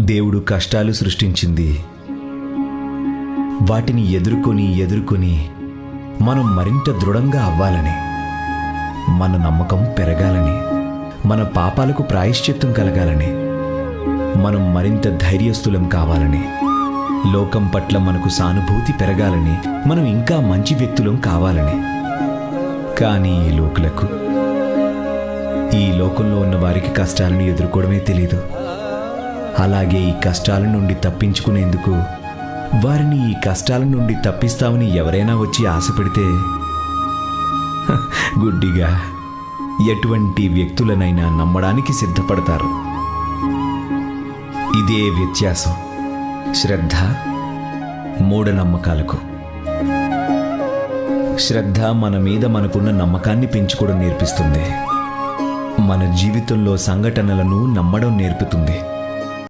దేవుడు కష్టాలు సృష్టించింది వాటిని ఎదుర్కొని మనం మరింత దృఢంగా అవ్వాలని, మన నమ్మకం పెరగాలని, మన పాపాలకు ప్రాయశ్చిత్తం కలగాలని, మనం మరింత ధైర్యస్తులం కావాలని, లోకం పట్ల మనకు సానుభూతి పెరగాలని, మనం ఇంకా మంచి వ్యక్తులం కావాలని. కానీ ఈ లోకులకు, ఈ లోకంలో ఉన్న వారికి కష్టాలను ఎదుర్కోవడమే తెలీదు. అలాగే ఈ కష్టాల నుండి తప్పించుకునేందుకు, వారిని ఈ కష్టాల నుండి తప్పిస్తామని ఎవరైనా వచ్చి ఆశ పెడితే గుడ్డిగా ఎటువంటి వ్యక్తులనైనా నమ్మడానికి సిద్ధపడతారు. ఇదే వ్యత్యాసం శ్రద్ధ, మూఢనమ్మకాలకు. శ్రద్ధ మన మీద మనకున్న నమ్మకాన్ని పెంచుకోవడం నేర్పిస్తుంది. మన జీవితంలో సంఘటనలను నమ్మడం నేర్పుతుంది.